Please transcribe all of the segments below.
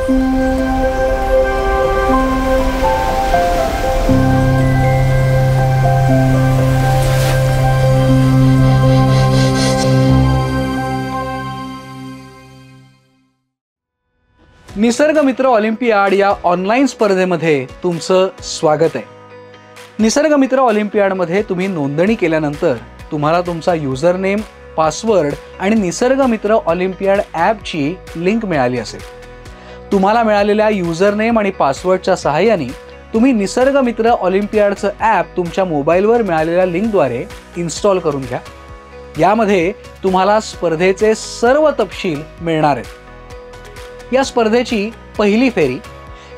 निसर्ग मित्र ऑलिम्पियाड या ऑनलाईन स्पर्धेमध्ये तुमचं स्वागत आहे। निसर्ग मित्र ऑलिम्पियाडमध्ये तुम्ही नोंदणी केल्यानंतर तुम्हाला तुमचा युजर नेम, पासवर्ड आणि निसर्ग मित्र ऑलिम्पियाड ॲपची लिंक मिळाली असेल। तुम्हाला मिळालेल्या युजर नेम आणि पासवर्डच्या सहाय्याने तुम्ही निसर्ग मित्र ऑलिम्पियाडचं ॲप तुमच्या मोबाईलवर मिळालेल्या लिंकद्वारे इन्स्टॉल करून घ्या। यामध्ये तुम्हाला स्पर्धेचे सर्व तपशील मिळणार आहेत। या स्पर्धेची पहिली फेरी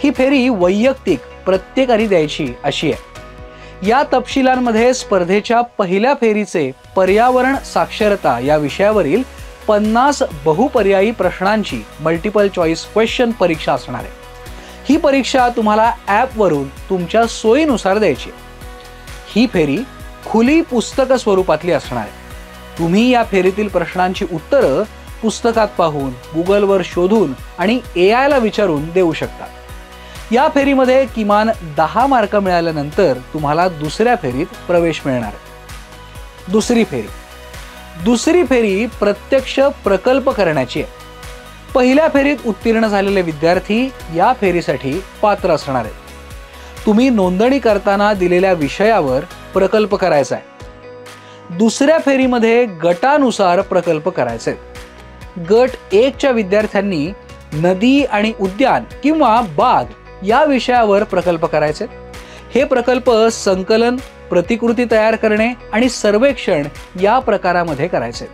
ही फेरी वैयक्तिक प्रत्येकाने द्यायची अशी आहे। या तपशिलांमध्ये स्पर्धेच्या पहिल्या फेरीचे पर्यावरण साक्षरता या विषयावरील 50 बहुपर्यायी प्रश्नांची मल्टिपल चॉईस क्वेश्चन परीक्षा असणार आहे। ही परीक्षा तुम्हाला ॲपवरून तुमच्या सोयीनुसार द्यायची। ही फेरी खुली पुस्तक स्वरूपातली असणार आहे। तुम्ही या फेरीतील प्रश्नांची उत्तरं पुस्तकात पाहून, गुगलवर शोधून आणि AI ला विचारून देऊ शकता। या फेरीमध्ये किमान 10 मार्क मिळाल्यानंतर तुम्हाला दुसऱ्या फेरीत प्रवेश मिळणार आहे। दुसरी फेरी प्रत्यक्ष प्रकल्प करण्याची आहे। पहिल्या फेरीत उत्तीर्ण झालेले विद्यार्थी या फेरीसाठी पात्र असणार आहेत। तुम्ही नोंदणी करताना दिलेल्या विषयावर प्रकल्प करायचा आहे। दुसऱ्या फेरीमध्ये गटानुसार प्रकल्प करायचे आहेत। गट 1 च्या विद्यार्थ्यांनी नदी आणि उद्यान किंवा बाग या विषयावर प्रकल्प करायचे। हे प्रकल्प संकलन, प्रतिकृती तयार करणे आणि सर्वेक्षण या प्रकारामध्ये करायचे।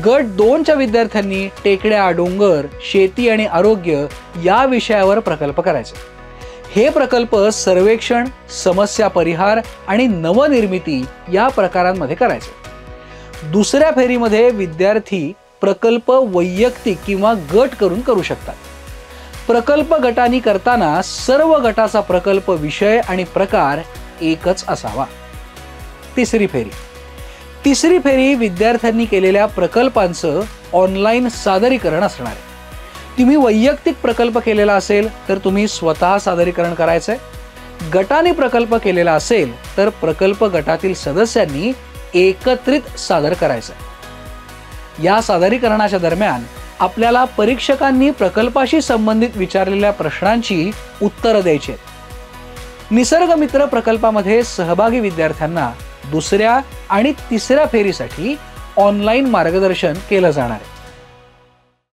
गट 2 च्या विद्यार्थ्यांनी टेकड्या, डोंगर, शेती आणि आरोग्य या विषयावर प्रकल्प करायचे। हे प्रकल्प सर्वेक्षण, समस्या परिहार आणि नवनिर्मिती या प्रकारांमध्ये करायचे। दुसऱ्या फेरीमध्ये विद्यार्थी प्रकल्प वैयक्तिक किंवा गट करून करू शकतात। प्रकल्प गटानी करताना सर्व गटाचा प्रकल्प विषय आणि प्रकार एकच असावा। तिसरी फेरी विद्यार्थ्यांनी केलेल्या प्रकल्पांचं ऑनलाईन सादरीकरण असणार आहे। तुम्ही वैयक्तिक प्रकल्प केलेला असेल तर तुम्ही स्वतः सादरीकरण करायचंय। गटाने प्रकल्प केलेला असेल तर प्रकल्प गटातील सदस्यांनी एकत्रित सादर करायचं। या सादरीकरणाच्या दरम्यान आपल्याला परीक्षकांनी प्रकल्पाशी संबंधित विचारलेल्या प्रश्नांची उत्तरं द्यायची आहेत। निसर्ग मित्र प्रकल्पामध्ये सहभागी विद्यार्थ्यांना दुसऱ्या आणि तिसऱ्या फेरीसाठी ऑनलाईन मार्गदर्शन केलं जाणार आहे।